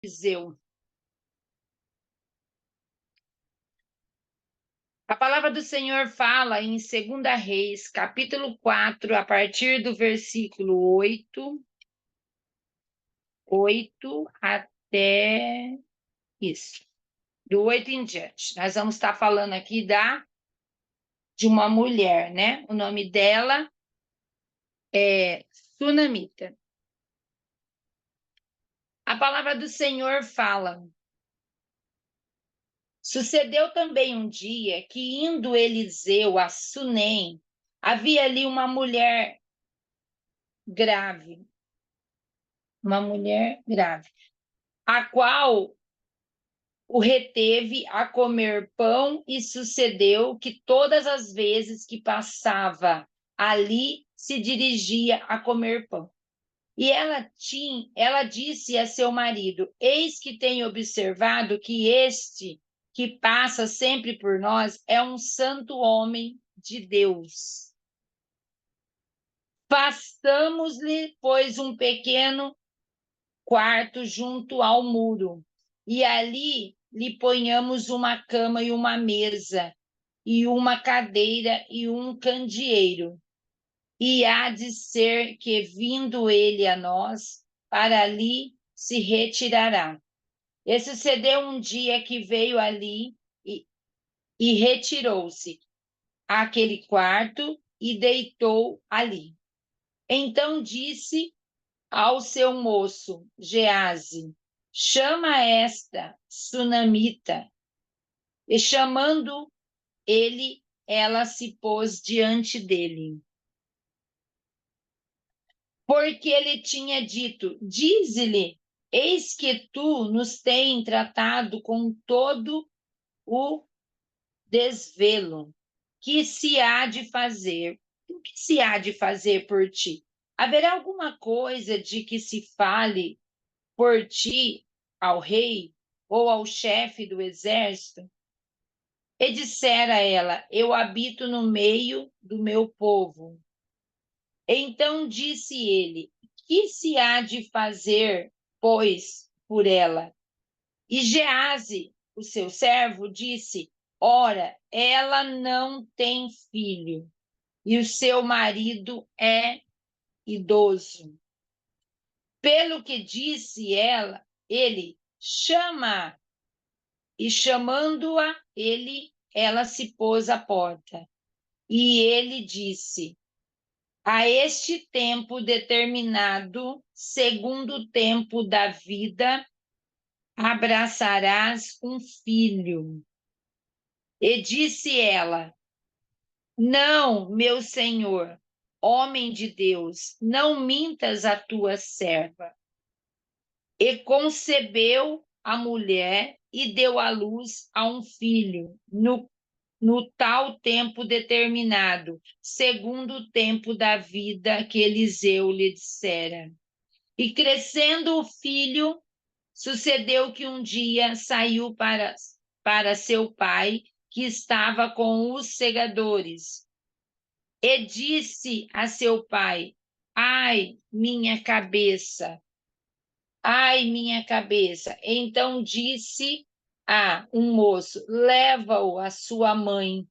Eliseu. A palavra do Senhor fala em 2 Reis, capítulo 4, a partir do versículo 8 até isso, do 8 em diante. Nós vamos estar falando aqui de uma mulher, né? O nome dela é Sunamita. A palavra do Senhor fala: sucedeu também um dia que, indo Eliseu a Sunem, havia ali uma mulher grave, a qual o reteve a comer pão, e sucedeu que todas as vezes que passava ali, se dirigia a comer pão. E ela disse a seu marido: eis que tenho observado que este que passa sempre por nós é um santo homem de Deus. Façamos-lhe, pois, um pequeno quarto junto ao muro, e ali lhe ponhamos uma cama e uma mesa, e uma cadeira e um candeeiro. E há de ser que, vindo ele a nós, para ali se retirará. E sucedeu um dia que veio ali e retirou-se àquele quarto e deitou ali. Então disse ao seu moço Geazi: chama esta Sunamita. E chamando ele, ela se pôs diante dele. Porque ele tinha dito: dize-lhe, eis que tu nos tens tratado com todo o desvelo. Que se há de fazer? O que se há de fazer por ti? Haverá alguma coisa de que se fale por ti ao rei ou ao chefe do exército? E dissera ela: eu habito no meio do meu povo. Então disse ele: que se há de fazer, pois, por ela? E Geazi, o seu servo, disse: ora, ela não tem filho, e o seu marido é idoso. Pelo que disse ele, chama. E chamando-a, ela se pôs à porta. E ele disse: a este tempo determinado, segundo o tempo da vida, abraçarás um filho. E disse ela: não, meu senhor, homem de Deus, não mintas a tua serva. E concebeu a mulher e deu à luz a um filho, no tal tempo determinado, segundo o tempo da vida que Eliseu lhe dissera. E crescendo o filho, sucedeu que um dia saiu para seu pai, que estava com os segadores, e disse a seu pai: ai, minha cabeça! Ai, minha cabeça! Então disse a um moço: leva-o à sua mãe.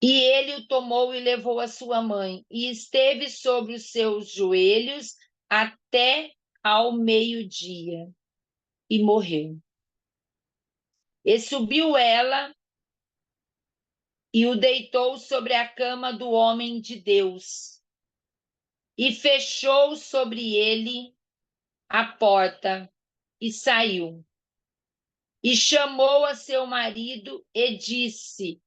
E ele o tomou e levou à sua mãe, e esteve sobre os seus joelhos até ao meio-dia, e morreu. E subiu ela e o deitou sobre a cama do homem de Deus, e fechou sobre ele a porta, e saiu. E chamou a seu marido e disse: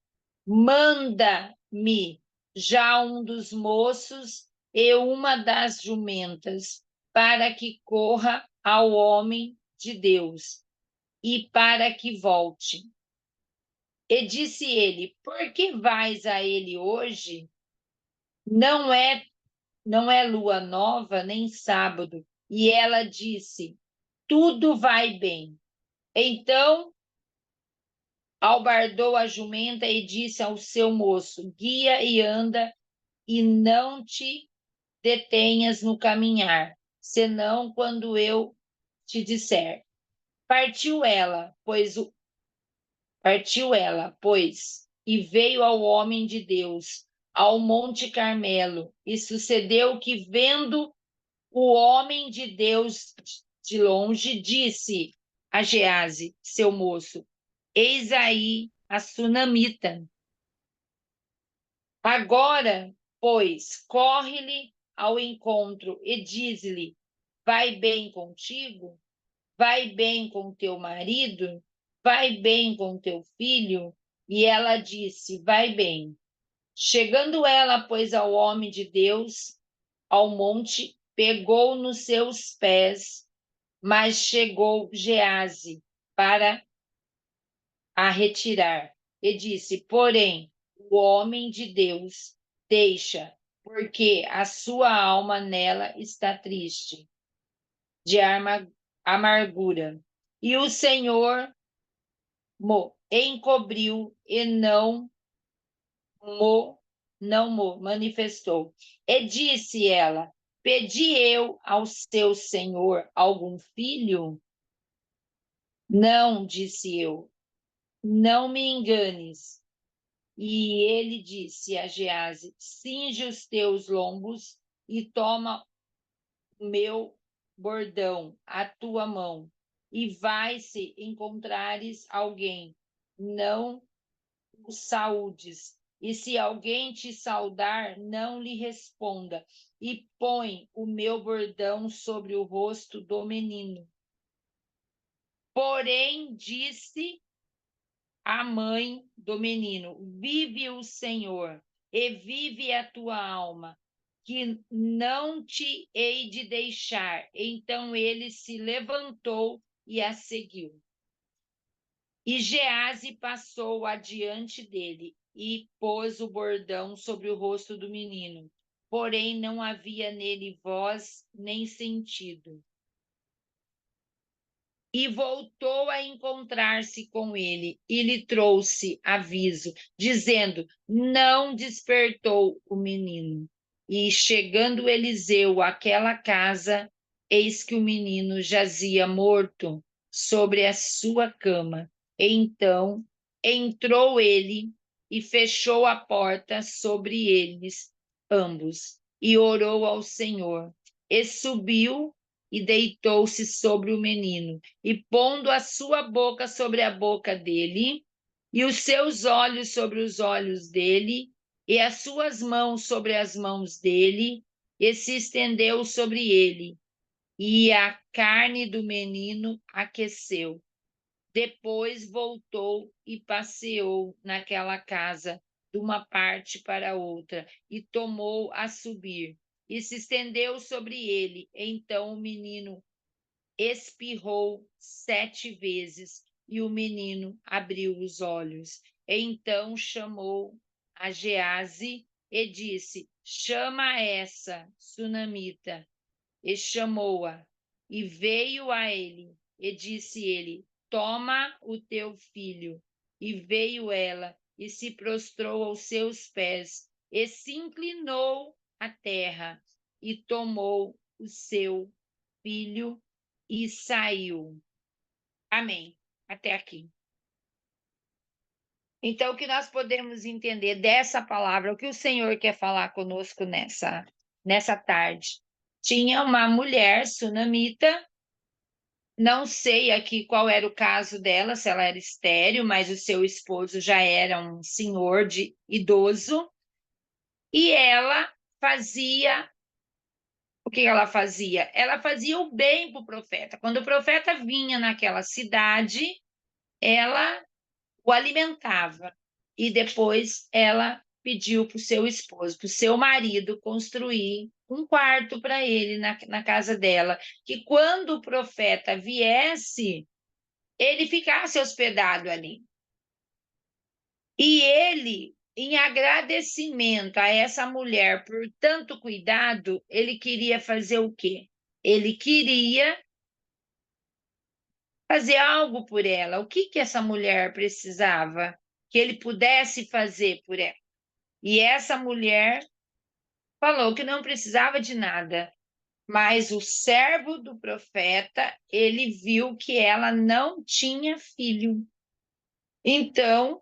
manda-me já um dos moços e uma das jumentas, para que corra ao homem de Deus, e para que volte. E disse ele: por que vais a ele hoje? Não é lua nova, nem sábado. E ela disse: tudo vai bem. Então albardou a jumenta e disse ao seu moço: guia e anda, e não te detenhas no caminhar. senão quando eu te disser. Partiu ela, pois, e veio ao homem de Deus, ao Monte Carmelo, e sucedeu que, vendo o homem de Deus de longe, disse a Gease, seu moço: Eis aí a sunamita. Agora, pois, corre-lhe ao encontro e diz-lhe: Vai bem contigo? Vai bem com teu marido? Vai bem com teu filho? E ela disse: Vai bem. Chegando ela, pois, ao homem de Deus, ao monte, pegou nos seus pés, mas chegou Gease para a retirar. E disse: Porém, o homem de Deus deixa, porque a sua alma nela está triste, de amargura. E o Senhor mo encobriu e mo, não mo manifestou. E disse ela: Pedi eu ao seu senhor algum filho? Não, disse eu, não me enganes. E ele disse a Gease: Cinge os teus lombos e toma o meu bordão, a tua mão, e vai se encontrares alguém, não o saúdes. E se alguém te saudar, não lhe responda, e põe o meu bordão sobre o rosto do menino. Porém, disse a mãe do menino: Vive o Senhor, e vive a tua alma, que não te hei de deixar. Então ele se levantou e a seguiu. E Gease passou adiante dele e pôs o bordão sobre o rosto do menino. Porém, não havia nele voz nem sentido. E voltou a encontrar-se com ele e lhe trouxe aviso, dizendo: Não despertou o menino. E chegando Eliseu àquela casa, eis que o menino jazia morto sobre a sua cama. Então entrou ele e fechou a porta sobre eles ambos, e orou ao Senhor. E subiu e deitou-se sobre o menino, e pondo a sua boca sobre a boca dele, e os seus olhos sobre os olhos dele, e as suas mãos sobre as mãos dele, e se estendeu sobre ele, e a carne do menino aqueceu. Depois voltou e passeou naquela casa de uma parte para outra, e tomou a subir, e se estendeu sobre ele. Então o menino espirrou 7 vezes, e o menino abriu os olhos. Então chamou a Gease e disse: Chama essa sunamita. E chamou-a, e veio a ele, e disse ele: Toma o teu filho. E veio ela, e se prostrou aos seus pés, e se inclinou à terra, e tomou o seu filho e saiu. Amém. Até aqui. Então, o que nós podemos entender dessa palavra, o que o Senhor quer falar conosco nessa tarde? Tinha uma mulher sunamita, não sei aqui qual era o caso dela, se ela era estéril, mas o seu esposo já era um senhor idoso, e ela fazia. O que ela fazia? Ela fazia o bem para o profeta. Quando o profeta vinha naquela cidade, ela o alimentava. E depois ela pediu para o seu esposo, para o seu marido, construir um quarto para ele na casa dela, que quando o profeta viesse, ele ficasse hospedado ali. E ele, em agradecimento a essa mulher por tanto cuidado, ele queria fazer o quê? Ele queria fazer algo por ela. O que essa mulher precisava que ele pudesse fazer por ela? E essa mulher falou que não precisava de nada, Mas o servo do profeta, ele viu que ela não tinha filho. Então,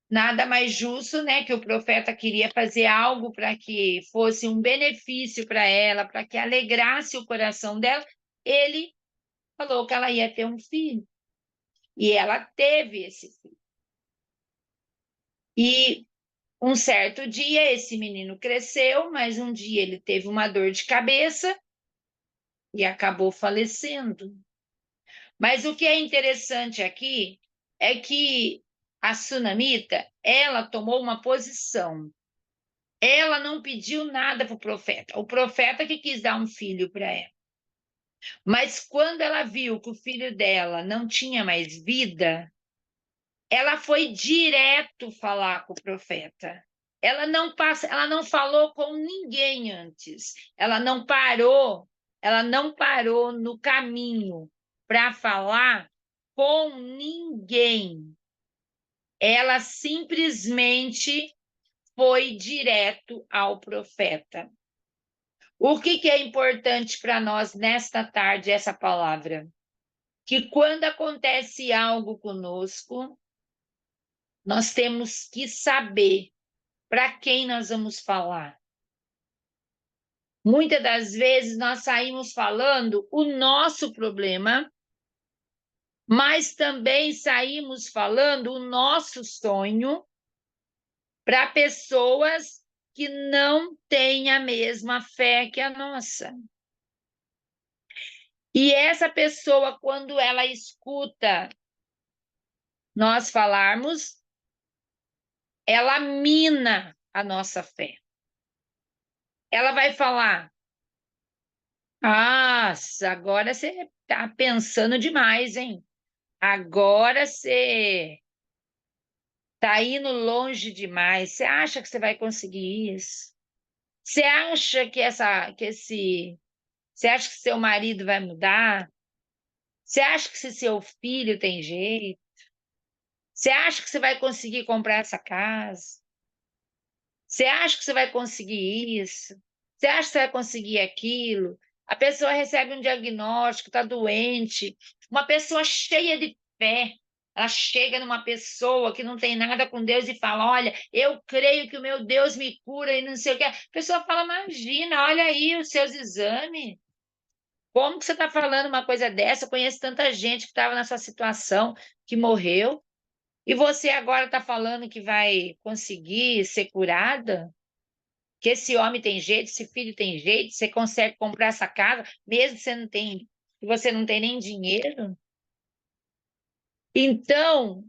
nada mais justo, né, que o profeta queria fazer algo para que fosse um benefício para ela, para que alegrasse o coração dela. Ele falou que ela ia ter um filho. E ela teve esse filho. E um certo dia esse menino cresceu, mas um dia ele teve uma dor de cabeça e acabou falecendo. Mas o que é interessante aqui é que a sunamita, ela tomou uma posição. Ela não pediu nada para o profeta. O profeta que quis dar um filho para ela. Mas quando ela viu que o filho dela não tinha mais vida, ela foi direto falar com o profeta. Ela não falou com ninguém antes. Ela não parou no caminho para falar com ninguém. Ela simplesmente foi direto ao profeta. O que é importante para nós nesta tarde, essa palavra? Que quando acontece algo conosco, nós temos que saber para quem nós vamos falar. Muitas das vezes nós saímos falando o nosso problema, mas também saímos falando o nosso sonho para pessoas que não têm a mesma fé que a nossa. E essa pessoa, quando ela escuta nós falarmos, ela mina a nossa fé. Ela vai falar: ah, agora você está pensando demais, hein? Agora você está indo longe demais. Você acha que você vai conseguir isso? Você acha que você acha que seu marido vai mudar? Você acha que se seu filho tem jeito? Você acha que você vai conseguir comprar essa casa? Você acha que você vai conseguir isso? Você acha que você vai conseguir aquilo? A pessoa recebe um diagnóstico, está doente. Uma pessoa cheia de fé. Ela chega numa pessoa que não tem nada com Deus e fala: olha, eu creio que o meu Deus me cura e não sei o que. A pessoa fala: imagina, olha aí os seus exames. Como que você está falando uma coisa dessa? Eu conheço tanta gente que estava nessa situação, que morreu. E você agora está falando que vai conseguir ser curada? Que esse homem tem jeito, esse filho tem jeito, você consegue comprar essa casa, mesmo que você não tem nem dinheiro? Então,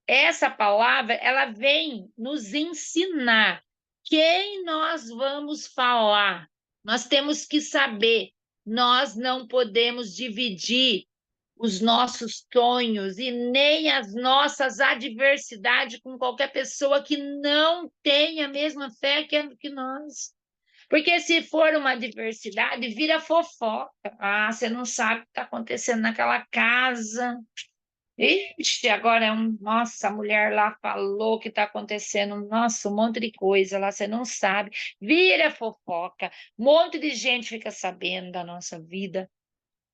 essa palavra, ela vem nos ensinar quem nós vamos falar. Nós temos que saber, nós não podemos dividir os nossos sonhos e nem as nossas adversidades com qualquer pessoa que não tenha a mesma fé que nós. Porque se for uma adversidade, vira fofoca. Ah, você não sabe o que está acontecendo naquela casa. Ixi, agora Nossa, a mulher lá falou que está acontecendo. Nossa, um monte de coisa lá, você não sabe. Vira fofoca. Um monte de gente fica sabendo da nossa vida.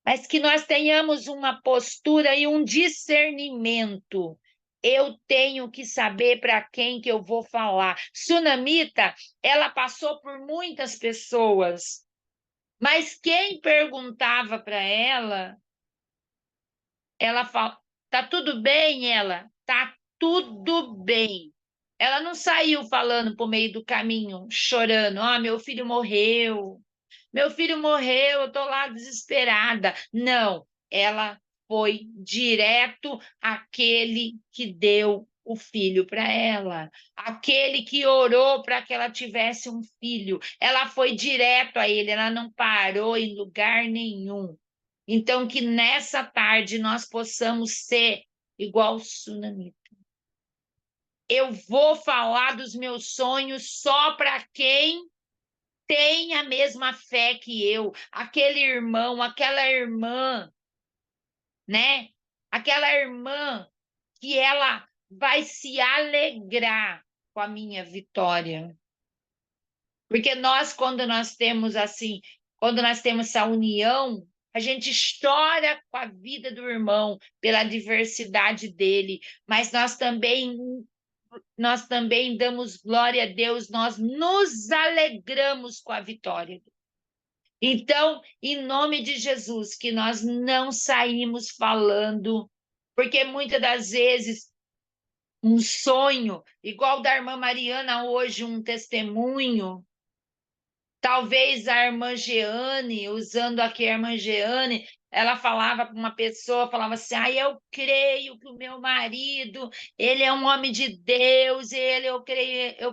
Mas que nós tenhamos uma postura e um discernimento. Eu tenho que saber para quem que eu vou falar. Sunamita, ela passou por muitas pessoas, mas quem perguntava para ela fala: tá tudo bem, ela? Tá tudo bem. Ela não saiu falando por meio do caminho, chorando: ah, meu filho morreu. Meu filho morreu, eu estou lá desesperada. Não, ela foi direto àquele que deu o filho para ela, aquele que orou para que ela tivesse um filho. Ela foi direto a ele, ela não parou em lugar nenhum. Então, que nessa tarde nós possamos ser igual o Sunamita. Eu vou falar dos meus sonhos só para quem tem a mesma fé que eu, aquele irmão, aquela irmã, né? Aquela irmã que ela vai se alegrar com a minha vitória. Porque nós, quando nós temos assim, quando nós temos essa união, a gente chora com a vida do irmão, pela diversidade dele, mas nós também damos glória a Deus, nós nos alegramos com a vitória. Então, em nome de Jesus, que nós não saímos falando, porque muitas das vezes um sonho, igual da irmã Mariana hoje, um testemunho, talvez a irmã Jeane, usando aqui a irmã Jeane, ela falava para uma pessoa, falava assim, eu creio que o meu marido, ele é um homem de Deus, eu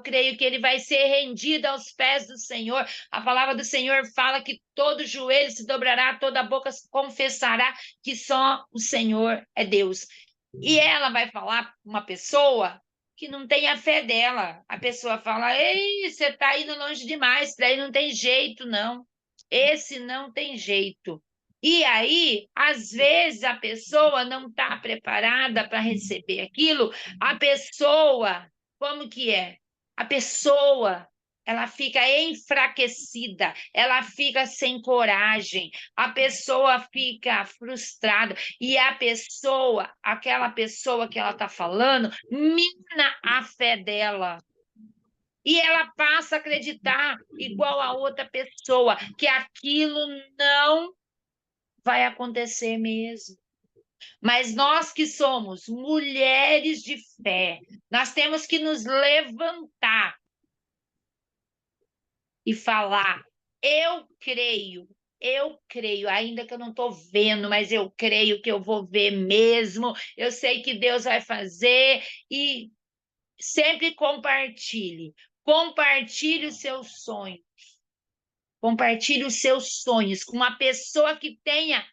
creio que ele vai ser rendido aos pés do Senhor. A palavra do Senhor fala que todo joelho se dobrará, toda boca confessará que só o Senhor é Deus. E ela vai falar para uma pessoa que não tem a fé dela. A pessoa fala: ei, você está indo longe demais, daí não tem jeito, não. Esse não tem jeito. E aí, às vezes, a pessoa não está preparada para receber aquilo, a pessoa, como que é? A pessoa, ela fica enfraquecida, ela fica sem coragem, a pessoa fica frustrada, e a pessoa, aquela pessoa que ela está falando, mina a fé dela. E ela passa a acreditar, igual a outra pessoa, que aquilo não vai acontecer mesmo. Mas nós que somos mulheres de fé, nós temos que nos levantar e falar: eu creio, ainda que eu não estou vendo, mas eu creio que eu vou ver mesmo. Eu sei que Deus vai fazer. E sempre compartilhe os seus sonhos. Compartilhe os seus sonhos com uma pessoa que tenha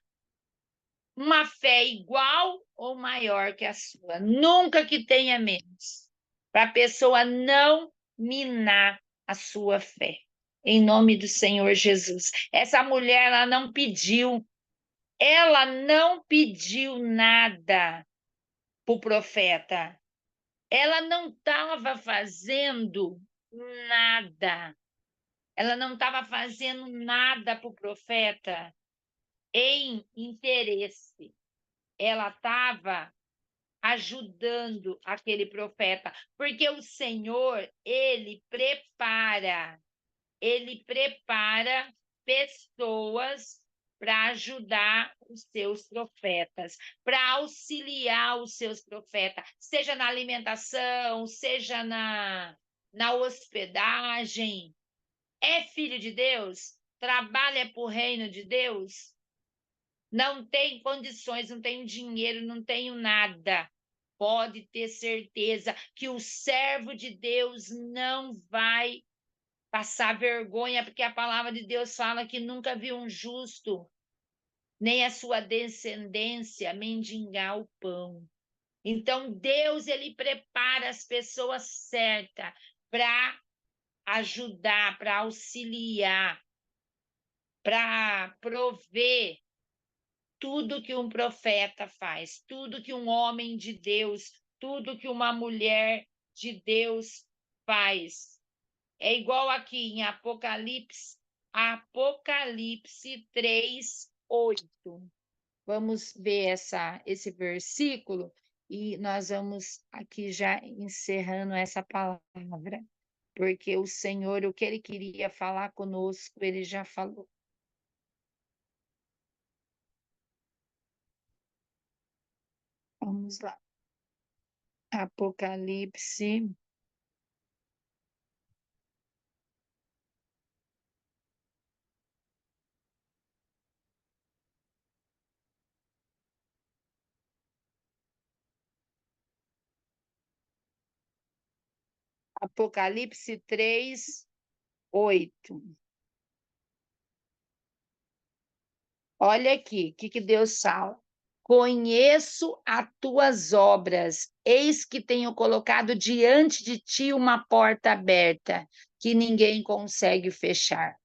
uma fé igual ou maior que a sua. Nunca que tenha menos. Para a pessoa não minar a sua fé. Em nome do Senhor Jesus. Essa mulher, ela não pediu nada para o profeta. Ela não estava fazendo nada. Ela não estava fazendo nada para o profeta em interesse. Ela estava ajudando aquele profeta, porque o Senhor, ele prepara pessoas para ajudar os seus profetas, para auxiliar os seus profetas, seja na alimentação, seja na hospedagem. É filho de Deus? Trabalha para o reino de Deus? Não tem condições, não tenho dinheiro, não tenho nada. Pode ter certeza que o servo de Deus não vai passar vergonha, porque a palavra de Deus fala que nunca viu um justo, nem a sua descendência mendigar o pão. Então, Deus, ele prepara as pessoas certas para ajudar, para auxiliar, para prover tudo que um profeta faz, tudo que um homem de Deus, tudo que uma mulher de Deus faz. É igual aqui em Apocalipse 3:8. Vamos ver esse versículo e nós vamos aqui já encerrando essa palavra, porque o Senhor, o que ele queria falar conosco, ele já falou. Vamos lá. Apocalipse. Apocalipse 3:8. Olha aqui, o que Deus fala. Conheço as tuas obras, eis que tenho colocado diante de ti uma porta aberta, que ninguém consegue fechar.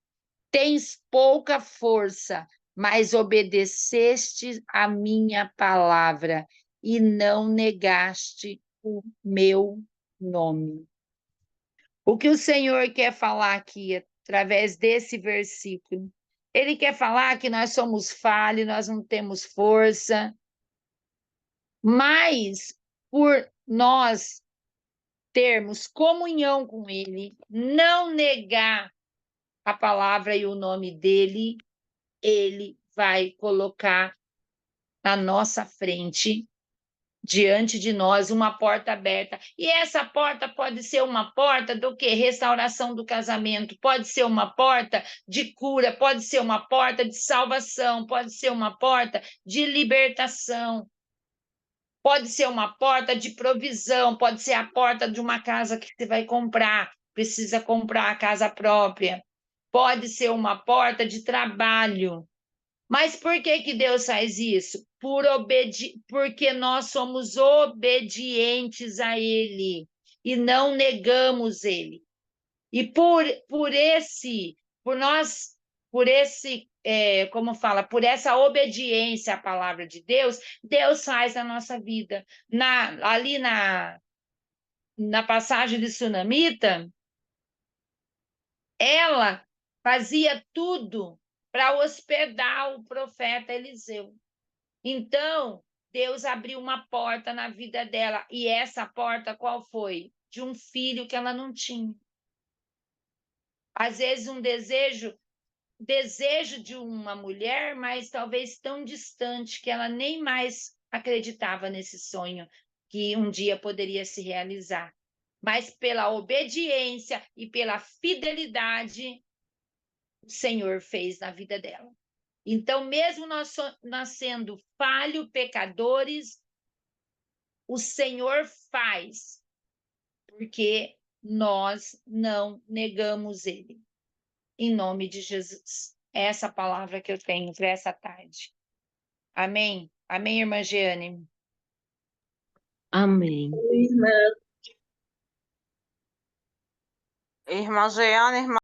Tens pouca força, mas obedeceste a minha palavra e não negaste o meu nome. O que o Senhor quer falar aqui, através desse versículo? Ele quer falar que nós somos falhos, nós não temos força, mas por nós termos comunhão com Ele, não negar a palavra e o nome dele, Ele vai colocar na nossa frente, diante de nós, uma porta aberta. E essa porta pode ser uma porta do quê? Restauração do casamento, pode ser uma porta de cura, pode ser uma porta de salvação, pode ser uma porta de libertação, pode ser uma porta de provisão, pode ser a porta de uma casa que você vai comprar, precisa comprar a casa própria, pode ser uma porta de trabalho. Mas por que que Deus faz isso? Porque nós somos obedientes a Ele e não negamos Ele. E por nós, como fala, por essa obediência à palavra de Deus, Deus faz na nossa vida. Ali na passagem de Sunamita, ela fazia tudo para hospedar o profeta Eliseu. Então, Deus abriu uma porta na vida dela. E essa porta qual foi? De um filho que ela não tinha. Às vezes um desejo de uma mulher, mas talvez tão distante que ela nem mais acreditava nesse sonho que um dia poderia se realizar. Mas pela obediência e pela fidelidade, o Senhor fez na vida dela. Então, mesmo nós sendo falhos, pecadores, o Senhor faz, porque nós não negamos Ele. Em nome de Jesus. É essa palavra que eu tenho para essa tarde. Amém? Amém, irmã Jeane? Amém. Irmã Jeane, irmã